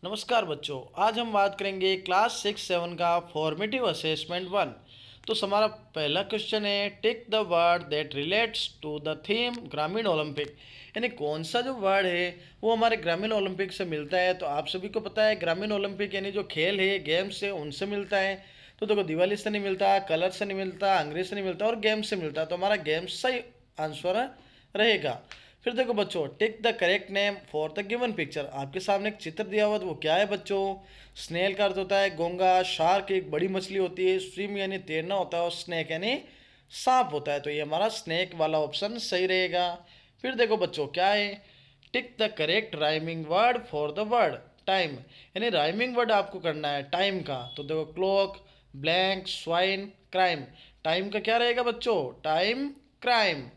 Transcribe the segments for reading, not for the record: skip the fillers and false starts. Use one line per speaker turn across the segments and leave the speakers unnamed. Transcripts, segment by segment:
नमस्कार बच्चों, आज हम बात करेंगे क्लास 6-7 का फॉर्मेटिव असेसमेंट 1। तो हमारा पहला क्वेश्चन है, tick the word that relates to the theme Gramin Olympic. यानी कौन सा जो वर्ड है वो हमारे ग्रामीण ओलंपिक से मिलता है। तो आप सभी को पता है ग्रामीण ओलंपिक यानी जो खेल है, गेम्स है, उनसे मिलता है। तो देखो, दिवाली से नहीं मिलता, कलर से नहीं मिलता, अंग्रेज से नहीं मिलता और गेम्स से मिलता है। तो हमारा गेम्स सही आंसर रहेगा। फिर देखो बच्चों, tick the correct name for the given picture. आपके सामने एक चित्र दिया हुआ, तो वो क्या है बच्चों? स्नेल का अर्थ होता है गोंगा, शार्क एक बड़ी मछली होती है, स्विम यानी तैरना होता है और स्नेक यानी सांप होता है। तो ये हमारा स्नेक वाला ऑप्शन सही रहेगा। फिर देखो बच्चों, क्या है? Tick the correct rhyming word for the word time. यानी राइमिंग वर्ड आपको करना है टाइम का। तो देखो, clock, blank, swine, crime. Time का क्या रहेगा बच्चों? Time, crime.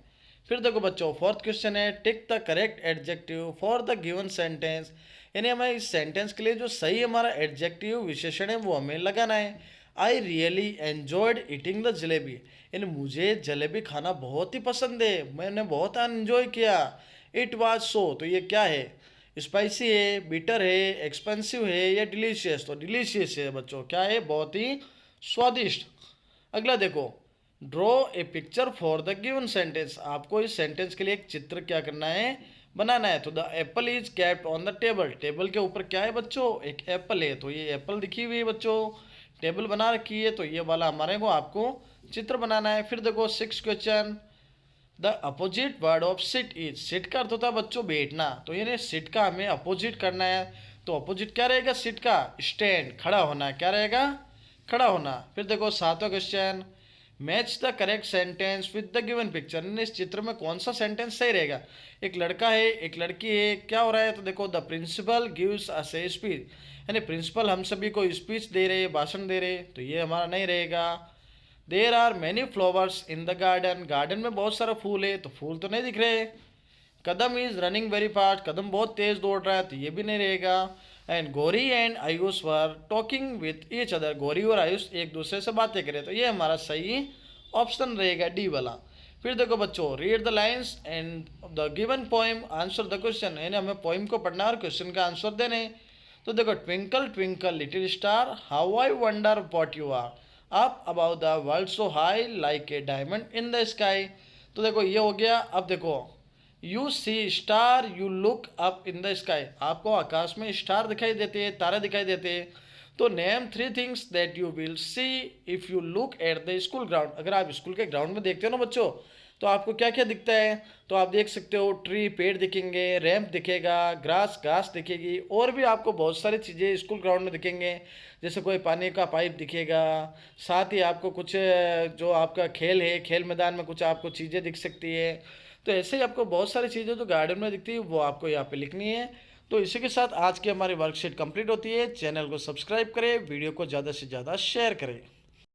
फिर देखो बच्चों, फोर्थ क्वेश्चन है, tick the correct adjective for the given sentence. यानी हमें इस सेंटेंस के लिए जो सही हमारा एडजेक्टिव विशेषण है वो हमें लगाना है। I really enjoyed eating the jalebi. यानी मुझे जलेबी खाना बहुत ही पसंद है, मैंने बहुत एन्जॉय किया। इट वाज सो, तो ये क्या है? स्पाइसी है, बिटर है, एक्सपेंसिव है या डिलीशियस? तो डिलीशियस है बच्चों। क्या है? बहुत ही स्वादिष्ट। अगला देखो, draw a picture for the given sentence. आपको इस सेंटेंस के लिए एक चित्र क्या करना है? बनाना है। तो the Apple is kept on the table. Table के ऊपर क्या है बच्चों? एक एप्पल है। तो ये एप्पल दिखी हुई है बच्चों, टेबल बना रखी है। तो ये वाला हमारे को आपको चित्र बनाना है। फिर देखो, six question, the opposite word of sit is. Sit का अर्थ होता है बच्चों बैठना। तो यानी सिट का हमें अपोजिट करना है। तो अपोजिट क्या रहेगा सिट का? स्टैंड, खड़ा होना। क्या रहेगा? खड़ा होना। फिर देखो, सातवां question, match the correct sentence with the given picture. इस चित्र में कौन सा सेंटेंस सही रहेगा? एक लड़का है, एक लड़की है, क्या हो रहा है? तो देखो, the principal gives us a speech. यानी प्रिंसिपल हम सभी को स्पीच दे रहे, भाषण दे रहे। तो ये हमारा नहीं रहेगा। There are many flowers in the garden. Garden में बहुत सारा फूल है, तो फूल तो नहीं दिख रहे। कदम इज रनिंग वेरी फास्ट। कदम बहुत तेज दौड़ रहा है। तो ये भी नहीं रहेगा। And Gauri and Ayush were talking with each other. Gauri और आयुष एक दूसरे से बातें करें। तो ये हमारा सही ऑप्शन रहेगा, डी वाला। फिर देखो बच्चों, read the lines and the given poem, answer the question. यानी हमें पोइम को पढ़ना और क्वेश्चन का आंसर देने। तो देखो, twinkle twinkle little star, how I wonder what you are, up about the world so high like a diamond in the sky. तो देखो, ये हो गया। अब देखो, you see star you look up in the sky. आपको आकाश में स्टार दिखाई देते हैं, तारे दिखाई देते हैं। तो name three things that you will see if you look at the school ground. अगर आप स्कूल के ग्राउंड में देखते हो ना बच्चों, तो आपको क्या क्या दिखता है? तो आप देख सकते हो, ट्री पेड़ दिखेंगे, रैंप दिखेगा, ग्रास घास दिखेगी, और भी आपको बहुत सारी चीज़ें स्कूल ग्राउंड में दिखेंगे। जैसे कोई पानी का पाइप दिखेगा। साथ ही आपको कुछ जो आपका खेल है, खेल मैदान में कुछ आपको चीज़ें दिख सकती है। तो ऐसे ही आपको बहुत सारी चीज़ें जो गार्डन में दिखती है वो आपको यहाँ पे लिखनी है। तो इसी के साथ आज की हमारी वर्कशीट कंप्लीट होती है। चैनल को सब्सक्राइब करें, वीडियो को ज़्यादा से ज़्यादा शेयर करें।